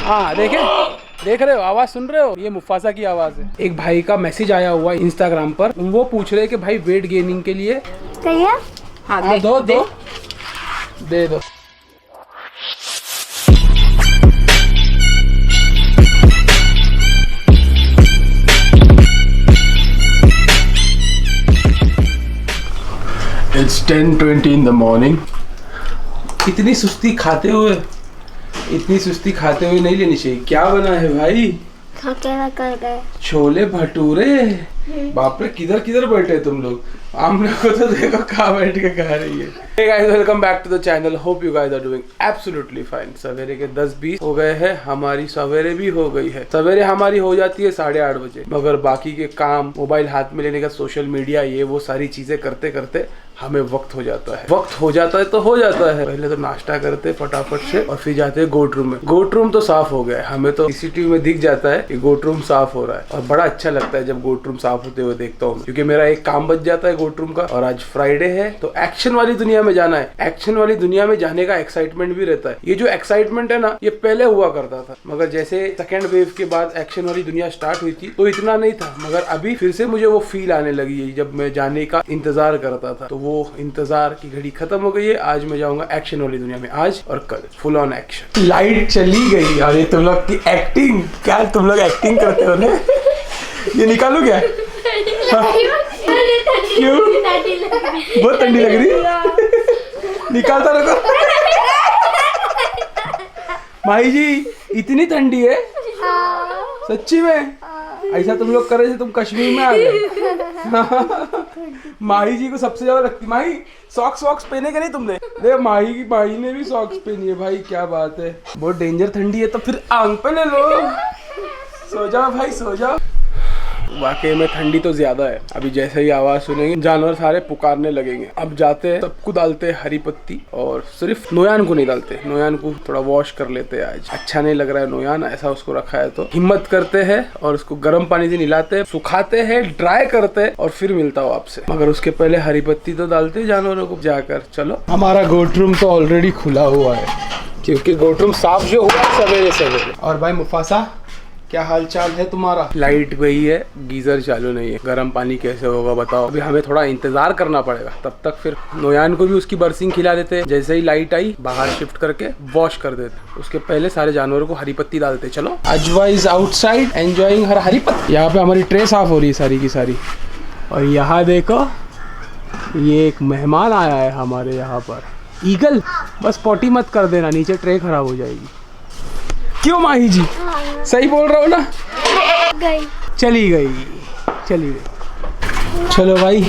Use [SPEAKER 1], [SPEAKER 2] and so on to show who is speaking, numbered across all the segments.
[SPEAKER 1] हाँ देख रहे हो, आवाज सुन रहे हो, ये मुफासा की आवाज है। एक भाई का मैसेज आया हुआ है इंस्टाग्राम पर, वो पूछ रहे हैं कि भाई वेट गेनिंग के लिए हाँ दो दे दो। It's 10:20 in the morning। इतनी सुस्ती खाते हुए नहीं लेनी चाहिए। क्या बना है भाई?
[SPEAKER 2] कर गए
[SPEAKER 1] छोले भटूरे। बाप रे, किधर बैठे तुम लोग? हम लोग को तो देखो कहाँ बैठ के खा रही है। Hey guys, welcome back to the channel. Hope you guys are doing absolutely fine। सवेरे के 10:20 हो गए हैं, हमारी सवेरे भी हो गई है। सवेरे हमारी हो जाती है 8:30 बजे, मगर बाकी के काम, मोबाइल हाथ में लेने का, सोशल मीडिया, ये वो सारी चीजें करते करते हमें वक्त हो जाता है तो हो जाता है। पहले तो नाश्ता करते फटाफट से और फिर जाते हैं गोट रूम में। गोट रूम तो साफ हो गया है, हमें तो सीसीटीवी में दिख जाता है कि गोट रूम साफ हो रहा है और बड़ा अच्छा लगता है जब गोट रूम साफ होते हुए देखता हूँ, क्योंकि मेरा एक काम बच जाता है गोट रूम का। और आज फ्राइडे है तो एक्शन वाली दुनिया में जाना है। एक्शन वाली दुनिया में जाने का एक्साइटमेंट भी रहता है। ये जो एक्साइटमेंट है ना, ये पहले हुआ करता था, मगर जैसे सेकेंड वेव के बाद एक्शन वाली दुनिया स्टार्ट हुई थी तो इतना नहीं था, मगर अभी फिर से मुझे वो फील आने लगी है। जब मैं जाने का इंतजार करता था तो वो इंतजार की घड़ी खत्म हो गई है। आज मैं जाऊंगा एक्शन वाली दुनिया में, आज और कल फुल ऑन एक्शन। लाइट चली गई। अरे तुम लोग की एक्टिंग, क्या तुम लोग एक्टिंग करते हो ना? ये निकालू क्या? क्यों? बहुत ठंडी लग रही। निकालता रखो। माही जी, इतनी ठंडी है? सच्ची में? ऐसा तुम लोग कर रहे थे, तुम कश्मीर में आ गए। माही जी को सबसे ज्यादा लगती। माही सॉक्स पहने के नहीं तुमने? देख माही ने भी सॉक्स पहनी है भाई, क्या बात है। बहुत डेंजर ठंडी है, तो फिर आंग पे ले लो। सो जाओ भाई, सो जाओ। वाकई में ठंडी तो ज्यादा है। अभी जैसे ही आवाज सुनेंगे जानवर सारे पुकारने लगेंगे। अब जाते हैं, सबको डालते हैं हरी पत्ती, और सिर्फ नोयान को नहीं डालते। नोयान को थोड़ा वॉश कर लेते हैं, आज अच्छा नहीं लग रहा है नोयान, ऐसा उसको रखा है। तो हिम्मत करते हैं और उसको गर्म पानी से नहलाते हैं, सुखाते हैं, ड्राई करते हैं और फिर मिलता हूँ आपसे। मगर उसके पहले हरी पत्ती तो डालते हैं जानवरों को जाकर। चलो, हमारा गोट रूम तो ऑलरेडी खुला हुआ है, क्योंकि गोट रूम साफ जो हुआ सवेरे। और भाई मुफासा, क्या हाल चाल है तुम्हारा? लाइट गई है, गीजर चालू नहीं है, गर्म पानी कैसे होगा बताओ? अभी हमें थोड़ा इंतजार करना पड़ेगा। तब तक फिर नोयान को भी उसकी बरसिंग खिला देते। जैसे ही लाइट आई बाहर शिफ्ट करके वॉश कर देते। उसके पहले सारे जानवरों को हरी पत्ती डालते। चलो, अजवा इज आउटसाइड एंजॉइंग हर हरी पत्ती। यहाँ पे हमारी ट्रे साफ हो रही है सारी की सारी। और यहाँ देखो, ये एक मेहमान आया है हमारे यहाँ पर, ईगल। बस पॉटी मत कर देना, नीचे ट्रे खराब हो जाएगी। क्यों माही जी, सही बोल रहा हूँ ना? चली गई। चलो भाई,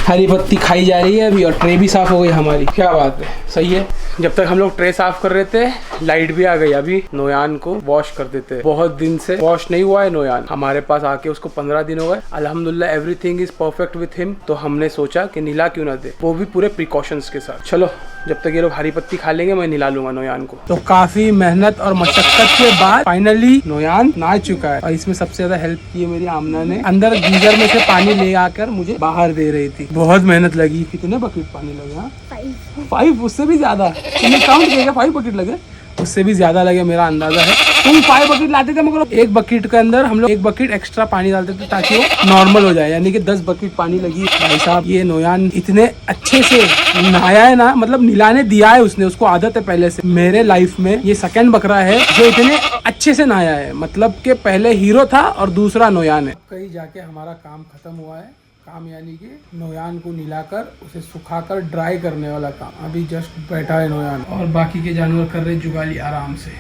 [SPEAKER 1] हरी पत्ती खाई जा रही है अभी, और ट्रे भी साफ हो गई हमारी। क्या बात है, सही है। जब तक हम लोग ट्रे साफ कर रहे थे, लाइट भी आ गई। अभी नोयान को वॉश कर देते हैं। बहुत दिन से वॉश नहीं हुआ है नोयान, हमारे पास आके उसको 15 दिन हो गए। अल्हम्दुलिल्लाह everything is perfect with him. तो हमने सोचा कि नीला क्यों ना दे, वो भी पूरे प्रिकॉशंस के साथ। चलो, जब तक ये लोग हरी पत्ती खा लेंगे मैं निला लूंगा नोयान को। तो काफी मेहनत और मशक्कत के बाद फाइनली नोयान नहा चुका है। और इसमें सबसे ज्यादा हेल्प की है मेरी आमना ने। अंदर गीजर में से पानी ले आकर मुझे बाहर दे रही थी। बहुत मेहनत लगी। कितने बकेट पानी लगे? हाँ, 5, उससे भी ज्यादा। तुमने काउंट किया? 5 बकेट लगे? उससे भी ज्यादा लगे, मेरा अंदाजा है। तुम 5 बकेट लाते थे, मगर एक बकेट के अंदर हम लोग 1 बकेट एक्स्ट्रा पानी डालते थे ताकि वो नॉर्मल हो जाए। यानी कि 10 बकेट पानी लगी। भाई साहब, ये नोयान इतने अच्छे से नहाया है ना, मतलब निलाने दिया है उसने, उसको आदत है पहले से। मेरे लाइफ में ये सेकंड बकरा है जो इतने अच्छे से नहाया है। मतलब कि पहले हीरो था और दूसरा नोयान है। कहीं जाके हमारा काम खत्म हुआ है। काम यानी कि नोयान को निलाकर उसे सुखाकर ड्राई करने वाला काम। अभी जस्ट बैठा है नोयान, और बाकी के जानवर कर रहे जुगाली आराम से।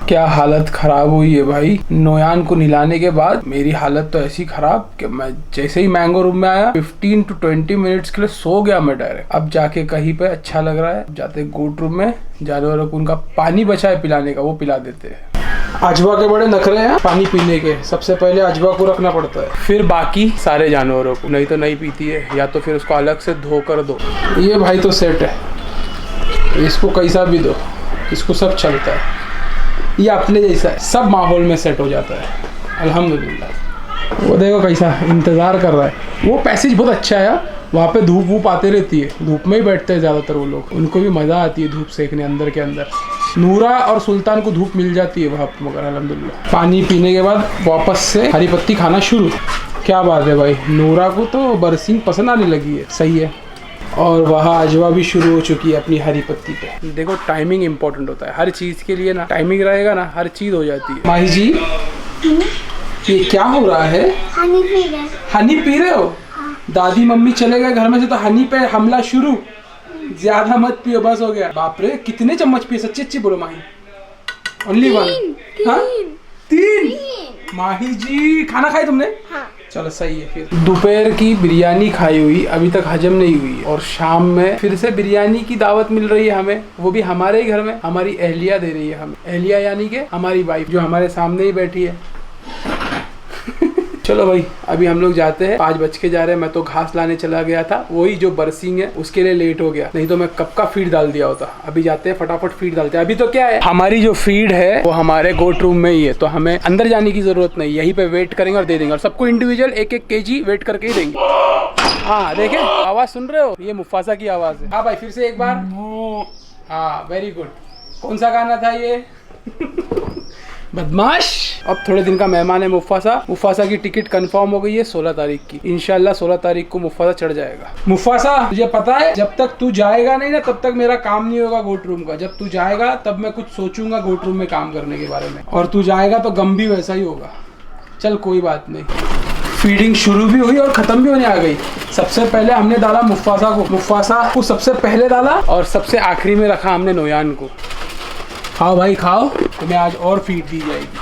[SPEAKER 1] क्या हालत खराब हुई है भाई। नोयान को निलाने के बाद मेरी हालत तो ऐसी खराब कि मैं जैसे ही मैंगो रूम में आया 15 to 20 मिनट्स के लिए सो गया मैं डायरेक्ट। अब जाके कहीं पे अच्छा लग रहा है, जाते गोट रूम में जानवरों को उनका पानी बचा है पिलाने का, वो पिला देते हैं। अजवा के बड़े नखरे हैं पानी पीने के। सबसे पहले अजवा को रखना पड़ता है, फिर बाकी सारे जानवरों को। नहीं तो नहीं पीती है, या तो फिर उसको अलग से धो कर दो। ये भाई तो सेट है, इसको कैसा भी दो, इसको सब चलता है। ये अपने जैसा है, सब माहौल में सेट हो जाता है अल्हम्दुलिल्लाह। वो देखो कैसा इंतज़ार कर रहा है। वो पैसेज बहुत अच्छा है, वहाँ पे धूप वूप आते रहती है, धूप में ही बैठते हैं ज़्यादातर वो लोग। उनको भी मज़ा आती है धूप सेकने अंदर के अंदर। नूरा और सुल्तान को धूप मिल जाती है वहाँ पे, मगर अल्हम्दुलिल्लाह। पानी पीने के बाद वापस से हरी पत्ती खाना शुरू। क्या बात है भाई, नूरा को तो बरसीन पसंद आने लगी है। सही है। और वहाँ अजवा भी शुरू हो चुकी है अपनी हरी पत्ती पे। देखो टाइमिंग इम्पोर्टेंट होता है हर चीज़ के लिए ना, टाइमिंग रहेगा ना हर चीज़ हो जाती है। माही जी ये क्या हो रहा है?
[SPEAKER 2] हनी पी रहे।
[SPEAKER 1] हनी पी रहे हो? दादी मम्मी चले गए घर में से तो हनी पे हमला शुरू। ज्यादा मत पियो, बस हो गया। बाप रे, कितने चम्मच पिए? सच्ची अच्छी बोलो माही। Only one? हाँ? 3? माही जी खाना खाई तुमने?
[SPEAKER 2] हाँ।
[SPEAKER 1] चलो सही है। फिर दोपहर की बिरयानी खाई हुई, अभी तक हजम नहीं हुई, और शाम में फिर से बिरयानी की दावत मिल रही है हमें, वो भी हमारे ही घर में। हमारी अहलिया दे रही है हमें। अहलिया यानी कि हमारी वाइफ जो हमारे सामने ही बैठी है। चलो भाई अभी हम लोग जाते हैं, 5 बज के जा रहे हैं। मैं तो घास लाने चला गया था, वही जो बरसिंग है उसके लिए लेट हो गया, नहीं तो मैं कब का फीड डाल दिया होता। अभी जाते हैं फटाफट फीड डालते हैं। अभी तो क्या है, हमारी जो फीड है वो हमारे गोट रूम में ही है, तो हमें अंदर जाने की जरूरत नहीं, यहीं पे वेट करेंगे और दे देंगे, और सबको इंडिविजुअल 1-1 kg वेट करके ही देंगे। हाँ देखे, आवाज सुन रहे हो? ये मुफासा की आवाज है। हाँ भाई फिर से एक बार। हाँ वेरी गुड। कौन सा गाना था ये? बदमाश। अब थोड़े दिन का मेहमान है मुफासा। मुफासा की टिकट कंफर्म हो गई है 16 तारीख की। इंशाल्लाह 16 तारीख को मुफासा चढ़ जाएगा। मुफासा तुझे पता है, जब तक तू जाएगा नहीं ना तब तक मेरा काम नहीं होगा गोट रूम का। जब तू जाएगा तब मैं कुछ सोचूंगा गोट रूम में काम करने के बारे में, और तू जाएगा तो गम भी वैसा ही होगा। चल कोई बात नहीं। फीडिंग शुरू भी हुई और खत्म भी होने आ गई। सबसे पहले हमने डाला मुफासा को सबसे पहले डाला, और सबसे आखिरी में रखा हमने नोयान को। खाओ भाई खाओ, तुम्हें आज और फीड दी जाएगी,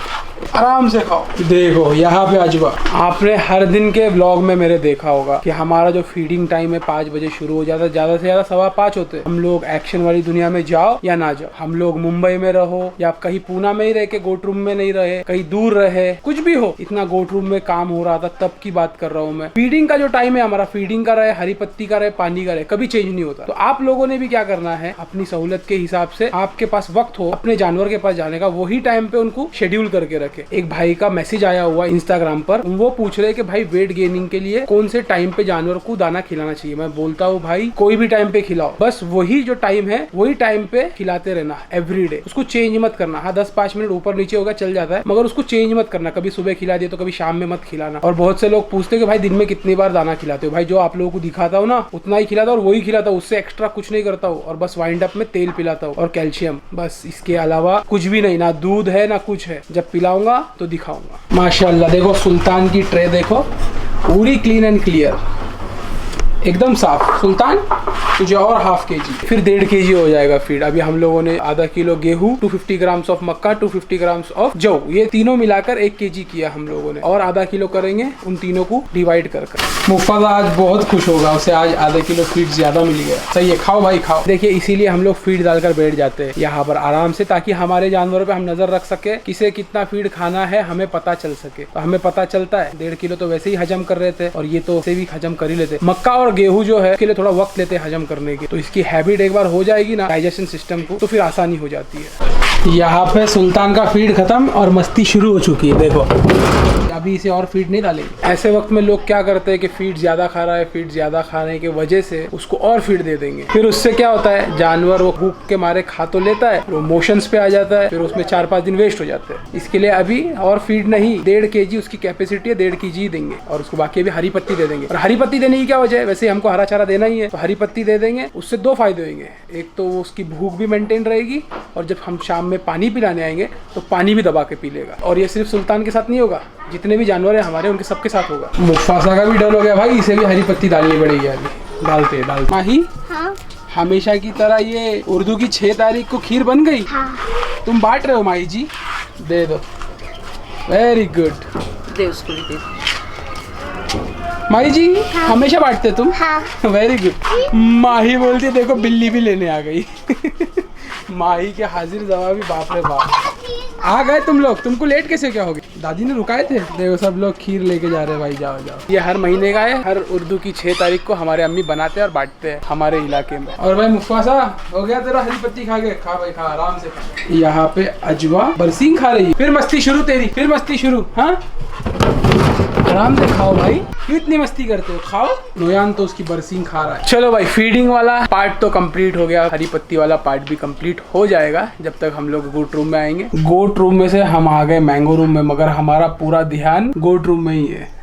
[SPEAKER 1] आराम से खाओ। देखो यहाँ पे अजवा, आपने हर दिन के व्लॉग में मेरे देखा होगा कि हमारा जो फीडिंग टाइम है 5 बजे शुरू हो जाता है, ज्यादा से ज्यादा 5:15 होते हैं। हम लोग एक्शन वाली दुनिया में जाओ या ना जाओ, हम लोग मुंबई में रहो या कहीं पूना में ही रह के गोट रूम में नहीं रहे, कहीं दूर रहे, कुछ भी हो, इतना गोट रूम में काम हो रहा था तब की बात कर रहा हूँ मैं। फीडिंग का जो टाइम है हमारा, फीडिंग का रहे, हरी पत्ती का रहे, पानी का रहे, कभी चेंज नहीं होता। तो आप लोगों ने भी क्या करना है, अपनी सहूलत के हिसाब से आपके पास वक्त हो अपने जानवर के पास जाने का, वही टाइम पे उनको शेड्यूल करके रखे। एक भाई का मैसेज आया हुआ इंस्टाग्राम पर, वो पूछ रहे कि भाई वेट गेनिंग के लिए कौन से टाइम पे जानवर को दाना खिलाना चाहिए। मैं बोलता हूँ भाई कोई भी टाइम पे खिलाओ, बस वही जो टाइम है वही टाइम पे खिलाते रहना एवरीडे। उसको चेंज मत करना। हाँ 10-5 मिनट ऊपर नीचे होगा चल जाता है, मगर उसको चेंज मत करना। कभी सुबह खिला दिया तो कभी शाम में मत खिलाना। और बहुत से लोग पूछते हैं कि भाई दिन में कितनी बार दाना खिलाते हो? भाई जो आप लोगों को दिखाता हूँ ना उतना ही खिलाता हूँ, और वही खिलाता हूँ, उससे एक्स्ट्रा कुछ नहीं करता हूँ, और बस वाइंड अप में तेल पिलाता हूँ और कैल्शियम, बस इसके अलावा कुछ भी नहीं। ना दूध है ना कुछ है। जब पिलाऊंगा तो दिखाऊंगा। माशाल्लाह देखो सुल्तान की ट्रे देखो, पूरी क्लीन एंड क्लियर, एकदम साफ। सुल्तान तुझे और ½ kg, फिर 1.5 kg हो जाएगा फीड। अभी हम लोगों ने आधा किलो गेहूं, 250 grams of Mecca, 250 grams of जौ, ये तीनों मिलाकर 1 kg किया हम लोगों ने, और आधा किलो करेंगे उन तीनों को डिवाइड कर। मुफासा आज बहुत खुश होगा, उसे आज आधा किलो फीड ज्यादा मिल गया। सही है, खाओ भाई खाओ। देखिए इसीलिए हम लोग फीड डालकर बैठ जाते हैं यहाँ पर आराम से, ताकि हमारे जानवरों पे हम नजर रख सके, किसे कितना फीड खाना है हमें पता चल सके। तो हमें पता चलता है। 1.5 किलो तो वैसे ही हजम कर रहे थे, और ये तो वैसे भी हजम कर ही लेते। मक्का और गेहूं जो है इसके लिए थोड़ा वक्त लेते हैं हजम करने की, तो इसकी हैबिट एक बार हो जाएगी ना डाइजेशन सिस्टम को, तो फिर आसानी हो जाती है। यहाँ पे सुल्तान का फीड खत्म और मस्ती शुरू हो चुकी है। देखो अभी इसे और फीड नहीं डालेंगे। ऐसे वक्त में लोग क्या करते हैं कि फीड ज्यादा खा रहा है, फीड ज्यादा खाने की वजह से उसको और फीड दे देंगे। फिर उससे क्या होता है, जानवर वो भूख के मारे खा तो लेता है, वो मोशंस पे आ जाता है, फिर उसमें 4-5 दिन वेस्ट हो जाते हैं। इसके लिए अभी और फीड नहीं, 1.5 kg उसकी कैपेसिटी है, 1.5 kg देंगे, और उसको बाकी अभी हरी पत्ती दे देंगे। और हरी पत्ती देने की क्या वजह है, वैसे हमको हरा चारा देना ही है, तो हरी पत्ती दे देंगे। उससे 2 फायदे होंगे, एक तो वो उसकी भूख भी मेंटेन रहेगी, और जब हम शाम में पानी पिलाने आएंगे तो पानी भी दबा के पी लेगा। और ये सिर्फ सुल्तान के साथ नहीं होगा, जितने भी जानवर है हमारे उनके सबके साथ होगा। मुफासा का भी डर हो गया भाई, इसे भी हरी पत्ती डालनी पड़ेगी। अभी डालते माही। हाँ? हमेशा की तरह ये उर्दू की 6 तारीख को खीर बन गई।
[SPEAKER 2] हाँ।
[SPEAKER 1] तुम बांट रहे हो माही जी? दे दो, वेरी गुड।
[SPEAKER 3] दे उसको भी दे।
[SPEAKER 1] माही जी हमेशा बांटते तुम?
[SPEAKER 2] हाँ।
[SPEAKER 1] Very good. माही बोलती है देखो बिल्ली भी लेने आ गई। माही के हाजिर जवाबी, बाप रे बाप। आ गए तुम लोग, तुमको लेट कैसे क्या हो गया? दादी ने रुकाए थे। देखो सब लोग खीर लेके जा रहे हैं भाई, जाओ जाओ। ये हर महीने का है, हर उर्दू की 6 तारीख को हमारे अम्मी बनाते हैं और बांटते हैं हमारे इलाके में। और भाई मुफासा हो गया तेरा हरी पत्ती खा के? खा भाई खा, आराम से खा। यहाँ पे अजवा बरसीन खा रही है। फिर मस्ती शुरू तेरी, फिर मस्ती शुरू। हाँ आराम से खाओ भाई, क्यों इतनी मस्ती करते हो, खाओ। नोयान तो उसकी बरसीन खा रहा है। चलो भाई, फीडिंग वाला पार्ट तो कंप्लीट हो गया, हरी पत्ती वाला पार्ट भी कंप्लीट हो जाएगा जब तक हम लोग गोट रूम में आएंगे। गोट रूम में से हम आ गए मैंगो रूम में, मगर हमारा पूरा ध्यान गोट रूम में ही है।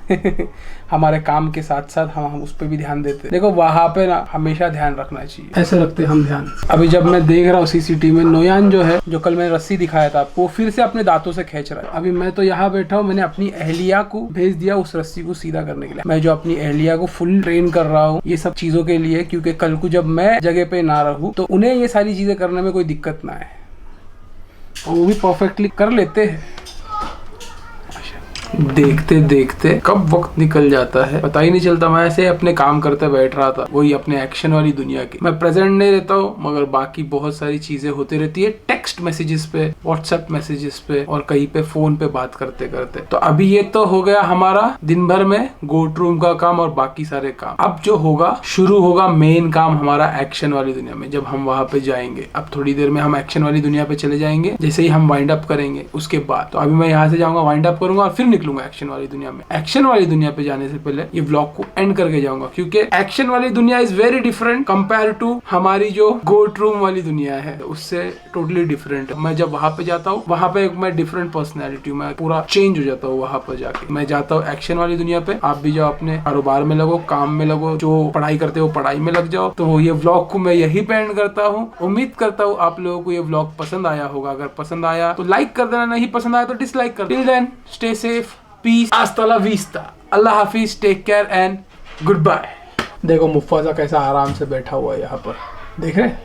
[SPEAKER 1] हमारे काम के साथ साथ हम उस पर भी ध्यान देते। देखो वहां पे ना हमेशा ध्यान रखना चाहिए, ऐसे रखते हम ध्यान। अभी जब मैं देख रहा हूँ सीसीटीवी में, नोयान जो है, जो कल मैंने रस्सी दिखाया था, वो फिर से अपने दांतों से खींच रहा है। अभी मैं तो यहाँ बैठा हूँ, मैंने अपनी अहलिया को भेज दिया उस रस्सी को सीधा करने के लिए। मैं जो अपनी अहलिया को फुल ट्रेन कर रहा हूँ ये सब चीजों के लिए, क्योंकि कल को जब मैं जगह पे ना रहूँ तो उन्हें ये सारी चीजें करने में कोई दिक्कत ना आए, और वो भी परफेक्टली कर लेते हैं। देखते देखते कब वक्त निकल जाता है पता ही नहीं चलता। मैं ऐसे अपने काम करते बैठ रहा था, वही अपने एक्शन वाली दुनिया की। मैं प्रेजेंट नहीं रहता हूँ, मगर बाकी बहुत सारी चीजें होती रहती है, टेक्स्ट मैसेजेस पे, व्हाट्सएप मैसेजेस पे, और कहीं पे फोन पे बात करते करते। तो अभी ये तो हो गया हमारा दिन भर में गोट रूम का काम और बाकी सारे काम। अब जो होगा, शुरू होगा मेन काम हमारा एक्शन वाली दुनिया में, जब हम वहां पे जाएंगे। अब थोड़ी देर में हम एक्शन वाली दुनिया पे चले जाएंगे, जैसे ही हम वाइंड अप करेंगे उसके बाद। तो अभी मैं यहाँ से जाऊंगा, वाइंड अप करूंगा और फिर निकलूंगा एक्शन वाली दुनिया में। एक्शन वाली दुनिया पे जाने से पहले ये व्लॉग को एंड करके जाऊंगा, क्योंकि एक्शन वाली दुनिया is very different compare to हमारी जो गोट रूम वाली दुनिया है, उससे टोटली डिफरेंट है। मैं जब वहां पे जाता हूँ, वहां पे मैं डिफरेंट पर्सनैलिटी हूँ, मैं पूरा चेंज हो जाता हूँ वहां पर जाके। मैं जाता हूँ एक्शन वाली दुनिया पे, आप भी जाओ, अपने कारोबार में लगो, काम में लगो, जो पढ़ाई करते हो पढ़ाई में लग जाओ। तो ये व्लॉग को मैं यही पे एंड करता हूँ। उम्मीद करता हूँ आप लोगों को ये व्लॉग पसंद आया होगा। अगर पसंद आया तो लाइक कर देना, नहीं पसंद आया तो डिसलाइक कर। Till then stay safe, peace, हasta la vista, अल्लाह हाफिज, take care and good bye. देखो मुफ्फाजा कैसा आराम से बैठा हुआ है यहाँ पर, देख रहे हैं।